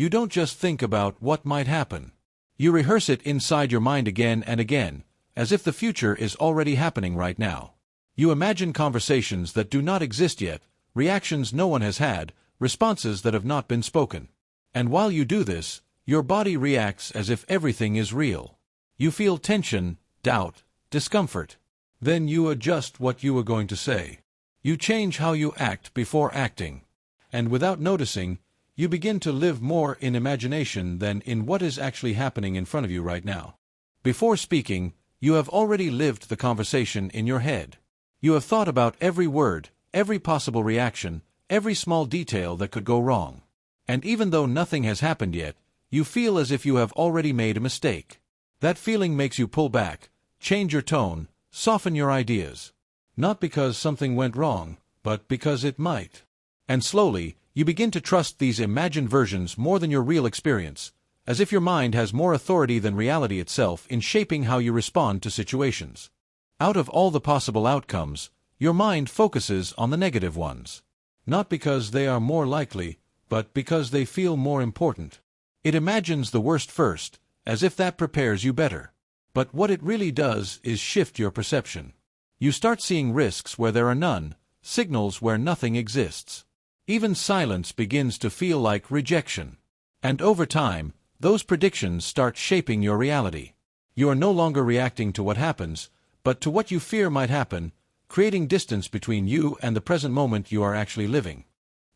You don't just think about what might happen. You rehearse it inside your mind again and again, as if the future is already happening right now. You imagine conversations that do not exist yet, reactions no one has had, responses that have not been spoken. And while you do this, your body reacts as if everything is real. You feel tension, doubt, discomfort. Then you adjust what you are going to say. You change how you act before acting. And without noticing, you begin to live more in imagination than in what is actually happening in front of you right now. Before speaking, you have already lived the conversation in your head. You have thought about every word, every possible reaction, every small detail that could go wrong. And even though nothing has happened yet, you feel as if you have already made a mistake. That feeling makes you pull back, change your tone, soften your ideas. Not because something went wrong, but because it might. And slowly, you begin to trust these imagined versions more than your real experience, as if your mind has more authority than reality itself in shaping how you respond to situations. Out of all the possible outcomes, your mind focuses on the negative ones. Not because they are more likely, but because they feel more important. It imagines the worst first, as if that prepares you better. But what it really does is shift your perception. You start seeing risks where there are none, signals where nothing exists. Even silence begins to feel like rejection. And over time, those predictions start shaping your reality. You are no longer reacting to what happens, but to what you fear might happen, creating distance between you and the present moment you are actually living.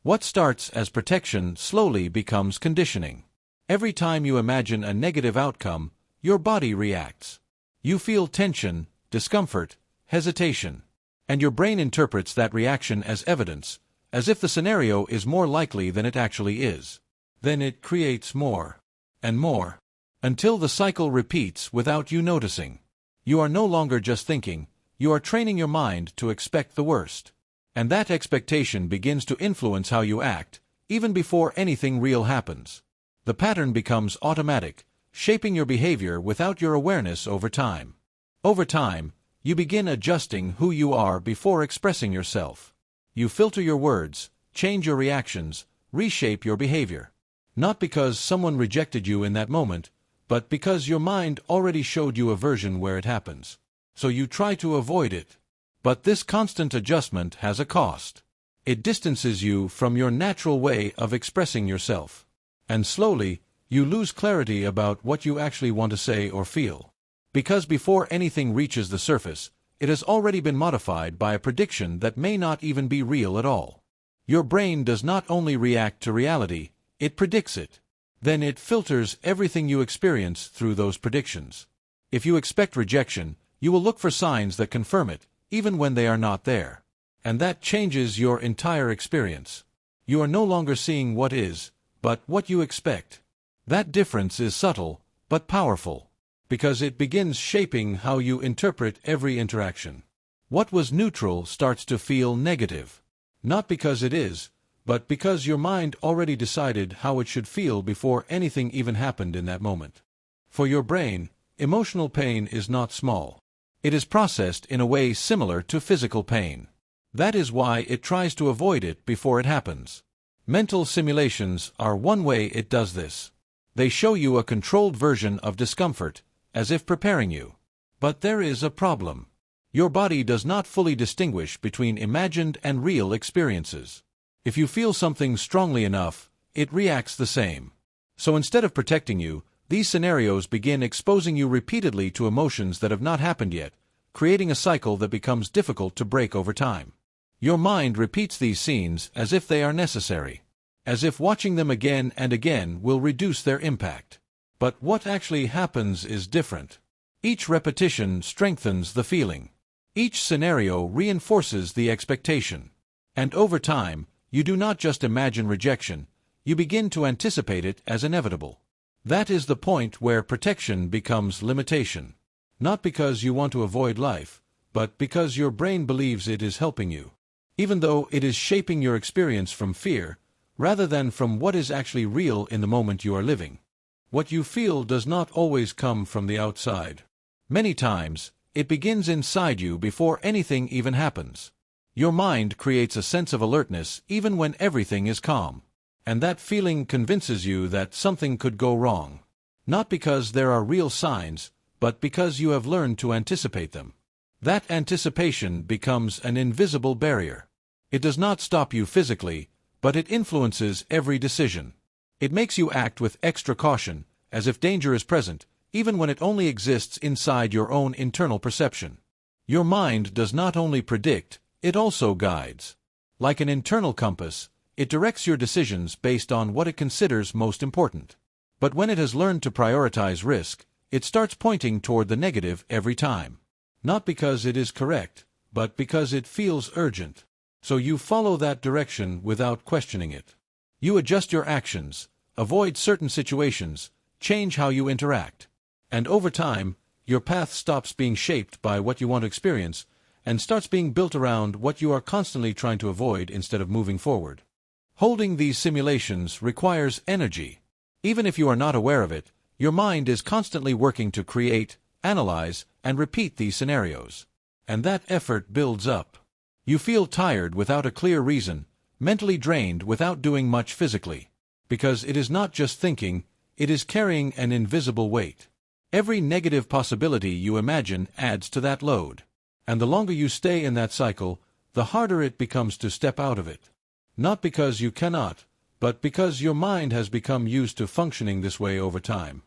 What starts as protection slowly becomes conditioning. Every time you imagine a negative outcome, your body reacts. You feel tension, discomfort, hesitation. And your brain interprets that reaction as evidence, as if the scenario is more likely than it actually is. Then it creates more and more, until the cycle repeats without you noticing. You are no longer just thinking, you are training your mind to expect the worst. And that expectation begins to influence how you act, even before anything real happens. The pattern becomes automatic, shaping your behavior without your awareness over time. Over time, you begin adjusting who you are before expressing yourself. You filter your words, change your reactions, reshape your behavior. Not because someone rejected you in that moment, but because your mind already showed you a version where it happens. So you try to avoid it. But this constant adjustment has a cost. It distances you from your natural way of expressing yourself. And slowly, you lose clarity about what you actually want to say or feel. Because before anything reaches the surface, it has already been modified by a prediction that may not even be real at all. Your brain does not only react to reality, it predicts it. Then it filters everything you experience through those predictions. If you expect rejection, you will look for signs that confirm it, even when they are not there. And that changes your entire experience. You are no longer seeing what is, but what you expect. That difference is subtle, but powerful, because it begins shaping how you interpret every interaction. What was neutral starts to feel negative. Not because it is, but because your mind already decided how it should feel before anything even happened in that moment. For your brain, emotional pain is not small. It is processed in a way similar to physical pain. That is why it tries to avoid it before it happens. Mental simulations are one way it does this. They show you a controlled version of discomfort, as if preparing you. But there is a problem. Your body does not fully distinguish between imagined and real experiences. If you feel something strongly enough, it reacts the same. So instead of protecting you, these scenarios begin exposing you repeatedly to emotions that have not happened yet, creating a cycle that becomes difficult to break over time. Your mind repeats these scenes as if they are necessary, as if watching them again and again will reduce their impact. But what actually happens is different. Each repetition strengthens the feeling. Each scenario reinforces the expectation. And over time, you do not just imagine rejection, you begin to anticipate it as inevitable. That is the point where protection becomes limitation. Not because you want to avoid life, but because your brain believes it is helping you. Even though it is shaping your experience from fear, rather than from what is actually real in the moment you are living. What you feel does not always come from the outside. Many times, it begins inside you before anything even happens. Your mind creates a sense of alertness even when everything is calm. And that feeling convinces you that something could go wrong. Not because there are real signs, but because you have learned to anticipate them. That anticipation becomes an invisible barrier. It does not stop you physically, but it influences every decision. It makes you act with extra caution, as if danger is present, even when it only exists inside your own internal perception. Your mind does not only predict, it also guides. Like an internal compass, it directs your decisions based on what it considers most important. But when it has learned to prioritize risk, it starts pointing toward the negative every time. Not because it is correct, but because it feels urgent. So you follow that direction without questioning it. You adjust your actions, avoid certain situations, change how you interact. And over time, your path stops being shaped by what you want to experience and starts being built around what you are constantly trying to avoid instead of moving forward. Holding these simulations requires energy. Even if you are not aware of it, your mind is constantly working to create, analyze, and repeat these scenarios. And that effort builds up. You feel tired without a clear reason, mentally drained without doing much physically. Because it is not just thinking, it is carrying an invisible weight. Every negative possibility you imagine adds to that load. And the longer you stay in that cycle, the harder it becomes to step out of it. Not because you cannot, but because your mind has become used to functioning this way over time.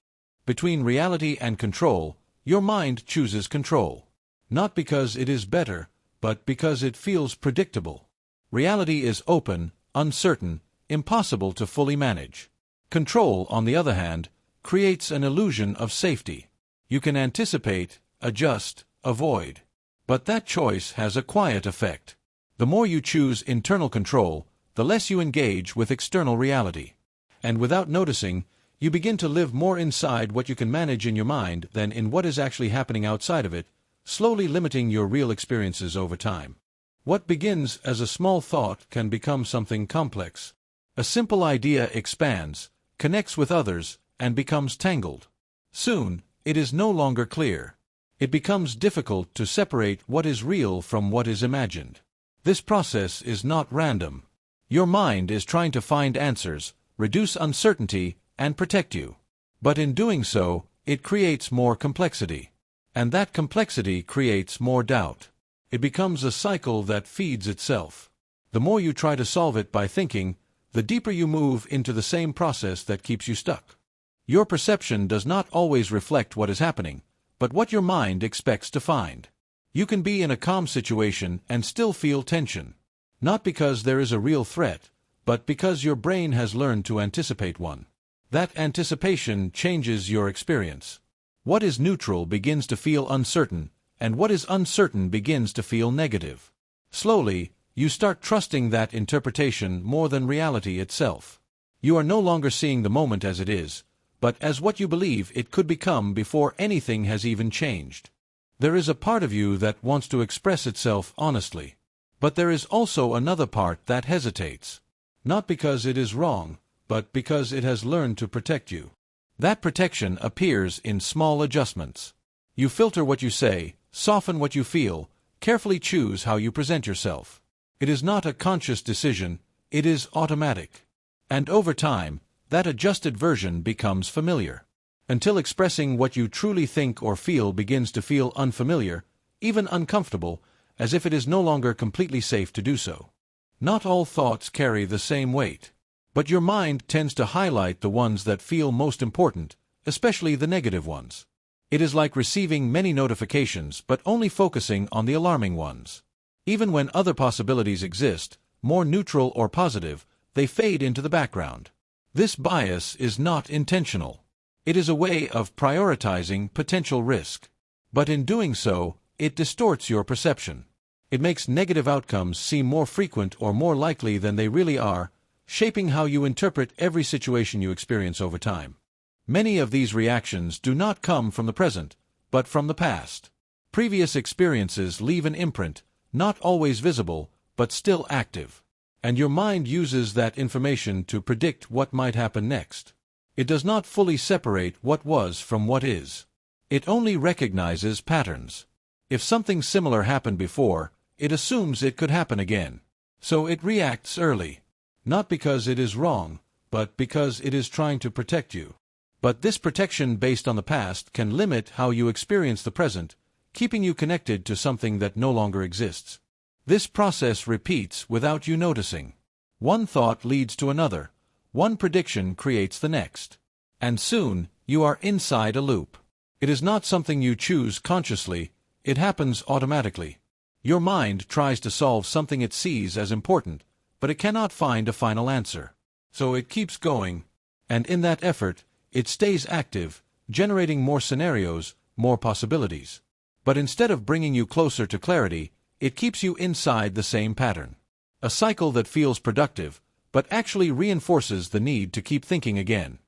Between reality and control, your mind chooses control. Not because it is better, but because it feels predictable. Reality is open, uncertain, impossible to fully manage. Control, on the other hand, creates an illusion of safety. You can anticipate, adjust, avoid. But that choice has a quiet effect. The more you choose internal control, the less you engage with external reality. And without noticing, you begin to live more inside what you can manage in your mind than in what is actually happening outside of it, slowly limiting your real experiences over time. What begins as a small thought can become something complex. A simple idea expands, connects with others, and becomes tangled. Soon, it is no longer clear. It becomes difficult to separate what is real from what is imagined. This process is not random. Your mind is trying to find answers, reduce uncertainty, and protect you. But in doing so, it creates more complexity. And that complexity creates more doubt. It becomes a cycle that feeds itself. The more you try to solve it by thinking, the deeper you move into the same process that keeps you stuck. Your perception does not always reflect what is happening, but what your mind expects to find. You can be in a calm situation and still feel tension. Not because there is a real threat, but because your brain has learned to anticipate one. That anticipation changes your experience. What is neutral begins to feel uncertain, and what is uncertain begins to feel negative. Slowly, you start trusting that interpretation more than reality itself. You are no longer seeing the moment as it is, but as what you believe it could become before anything has even changed. There is a part of you that wants to express itself honestly. But there is also another part that hesitates. Not because it is wrong, but because it has learned to protect you. That protection appears in small adjustments. You filter what you say, soften what you feel, carefully choose how you present yourself. It is not a conscious decision, it is automatic. And over time, that adjusted version becomes familiar. Until expressing what you truly think or feel begins to feel unfamiliar, even uncomfortable, as if it is no longer completely safe to do so. Not all thoughts carry the same weight. But your mind tends to highlight the ones that feel most important, especially the negative ones. It is like receiving many notifications but only focusing on the alarming ones. Even when other possibilities exist, more neutral or positive, they fade into the background. This bias is not intentional. It is a way of prioritizing potential risk. But in doing so, it distorts your perception. It makes negative outcomes seem more frequent or more likely than they really are, shaping how you interpret every situation you experience over time. Many of these reactions do not come from the present, but from the past. Previous experiences leave an imprint, not always visible, but still active. And your mind uses that information to predict what might happen next. It does not fully separate what was from what is. It only recognizes patterns. If something similar happened before, it assumes it could happen again. So it reacts early. Not because it is wrong, but because it is trying to protect you. But this protection based on the past can limit how you experience the present, keeping you connected to something that no longer exists. This process repeats without you noticing. One thought leads to another. One prediction creates the next. And soon, you are inside a loop. It is not something you choose consciously, it happens automatically. Your mind tries to solve something it sees as important, but it cannot find a final answer. So it keeps going, and in that effort, it stays active, generating more scenarios, more possibilities. But instead of bringing you closer to clarity, it keeps you inside the same pattern. A cycle that feels productive, but actually reinforces the need to keep thinking again.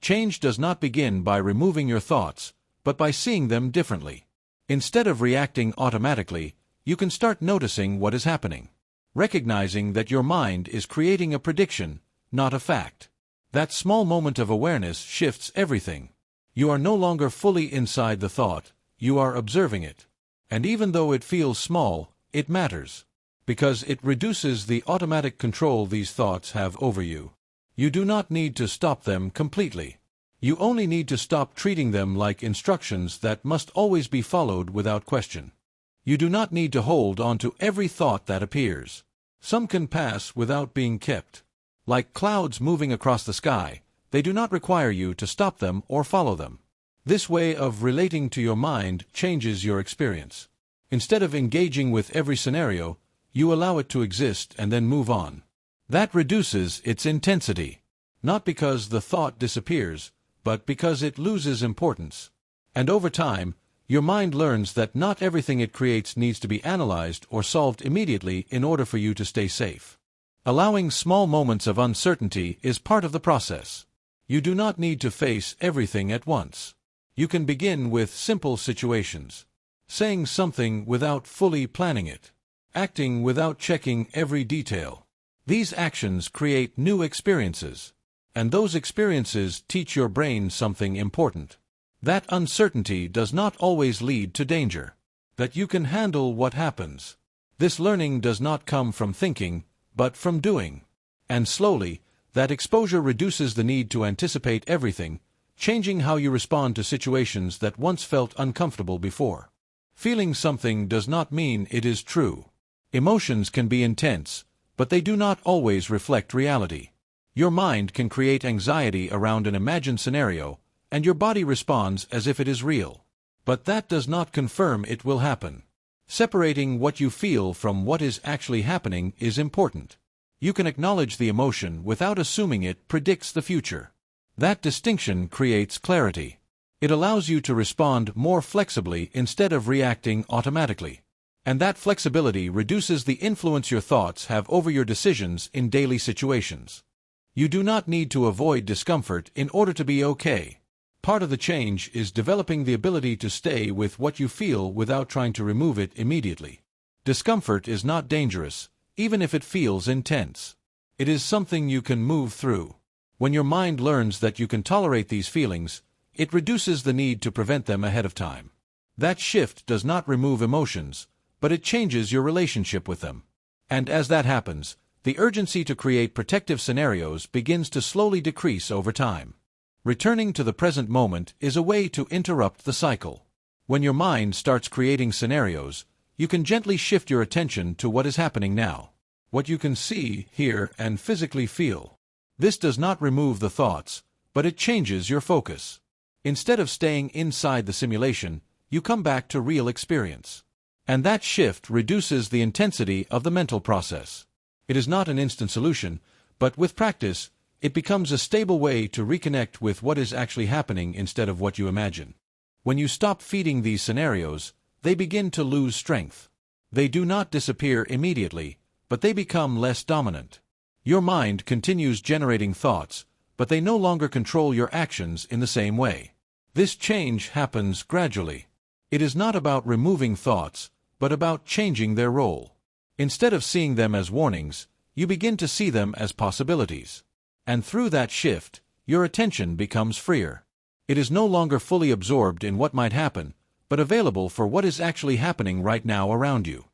Change does not begin by removing your thoughts, but by seeing them differently. Instead of reacting automatically, you can start noticing what is happening. Recognizing that your mind is creating a prediction, not a fact. That small moment of awareness shifts everything. You are no longer fully inside the thought, you are observing it. And even though it feels small, it matters. Because it reduces the automatic control these thoughts have over you. You do not need to stop them completely. You only need to stop treating them like instructions that must always be followed without question. You do not need to hold on to every thought that appears. Some can pass without being kept. Like clouds moving across the sky, they do not require you to stop them or follow them. This way of relating to your mind changes your experience. Instead of engaging with every scenario, you allow it to exist and then move on. That reduces its intensity. Not because the thought disappears, but because it loses importance. And over time, your mind learns that not everything it creates needs to be analyzed or solved immediately in order for you to stay safe. Allowing small moments of uncertainty is part of the process. You do not need to face everything at once. You can begin with simple situations. Saying something without fully planning it. Acting without checking every detail. These actions create new experiences. And those experiences teach your brain something important. That uncertainty does not always lead to danger. That you can handle what happens. This learning does not come from thinking, but from doing. And slowly, that exposure reduces the need to anticipate everything, changing how you respond to situations that once felt uncomfortable before. Feeling something does not mean it is true. Emotions can be intense, but they do not always reflect reality. Your mind can create anxiety around an imagined scenario, and your body responds as if it is real. But that does not confirm it will happen. Separating what you feel from what is actually happening is important. You can acknowledge the emotion without assuming it predicts the future. That distinction creates clarity. It allows you to respond more flexibly instead of reacting automatically. And that flexibility reduces the influence your thoughts have over your decisions in daily situations. You do not need to avoid discomfort in order to be okay. Part of the change is developing the ability to stay with what you feel without trying to remove it immediately. Discomfort is not dangerous, even if it feels intense. It is something you can move through. When your mind learns that you can tolerate these feelings, it reduces the need to prevent them ahead of time. That shift does not remove emotions, but it changes your relationship with them. And as that happens, the urgency to create protective scenarios begins to slowly decrease over time. Returning to the present moment is a way to interrupt the cycle. When your mind starts creating scenarios, you can gently shift your attention to what is happening now. What you can see, hear, and physically feel. This does not remove the thoughts, but it changes your focus. Instead of staying inside the simulation, you come back to real experience. And that shift reduces the intensity of the mental process. It is not an instant solution, but with practice, it becomes a stable way to reconnect with what is actually happening instead of what you imagine. When you stop feeding these scenarios, they begin to lose strength. They do not disappear immediately, but they become less dominant. Your mind continues generating thoughts, but they no longer control your actions in the same way. This change happens gradually. It is not about removing thoughts, but about changing their role. Instead of seeing them as warnings, you begin to see them as possibilities. And through that shift, your attention becomes freer. It is no longer fully absorbed in what might happen, but available for what is actually happening right now around you.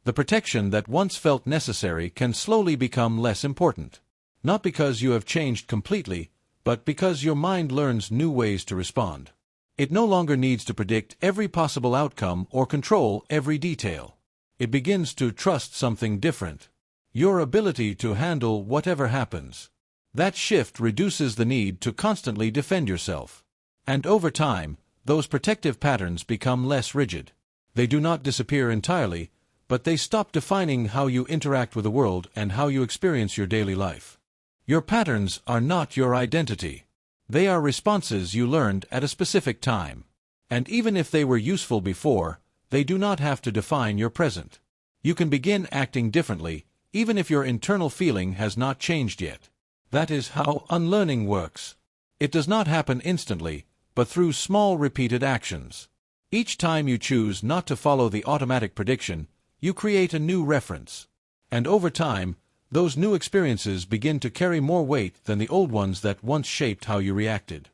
The protection that once felt necessary can slowly become less important. Not because you have changed completely, but because your mind learns new ways to respond. It no longer needs to predict every possible outcome or control every detail. It begins to trust something different: your ability to handle whatever happens. That shift reduces the need to constantly defend yourself. And over time, those protective patterns become less rigid. They do not disappear entirely, but they stop defining how you interact with the world and how you experience your daily life. Your patterns are not your identity. They are responses you learned at a specific time. And even if they were useful before, they do not have to define your present. You can begin acting differently, even if your internal feeling has not changed yet. That is how unlearning works. It does not happen instantly, but through small repeated actions. Each time you choose not to follow the automatic prediction, you create a new reference. And over time, those new experiences begin to carry more weight than the old ones that once shaped how you reacted.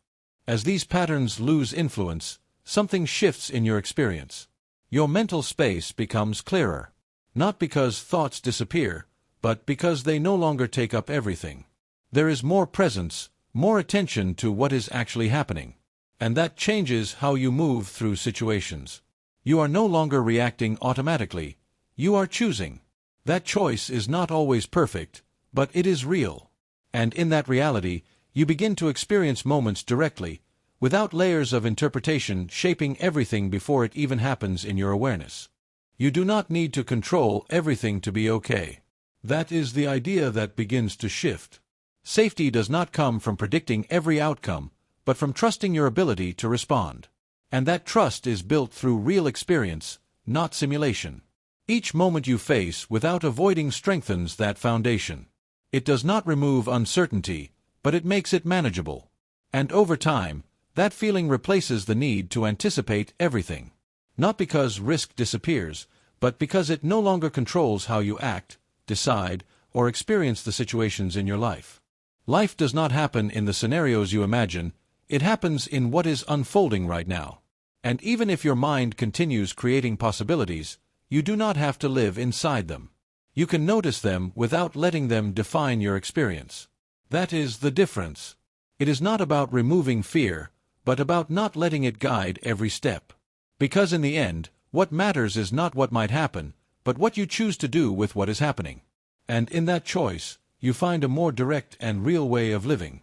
As these patterns lose influence, something shifts in your experience. Your mental space becomes clearer. Not because thoughts disappear, but because they no longer take up everything. There is more presence, more attention to what is actually happening. And that changes how you move through situations. You are no longer reacting automatically. You are choosing. That choice is not always perfect, but it is real. And in that reality, you begin to experience moments directly, without layers of interpretation shaping everything before it even happens in your awareness. You do not need to control everything to be okay. That is the idea that begins to shift. Safety does not come from predicting every outcome, but from trusting your ability to respond. And that trust is built through real experience, not simulation. Each moment you face without avoiding strengthens that foundation. It does not remove uncertainty, but it makes it manageable. And over time, that feeling replaces the need to anticipate everything. Not because risk disappears, but because it no longer controls how you act, decide, or experience the situations in your life. Life does not happen in the scenarios you imagine, it happens in what is unfolding right now. And even if your mind continues creating possibilities, you do not have to live inside them. You can notice them without letting them define your experience. That is the difference. It is not about removing fear, but about not letting it guide every step. Because in the end, what matters is not what might happen, but what you choose to do with what is happening. And in that choice, you find a more direct and real way of living.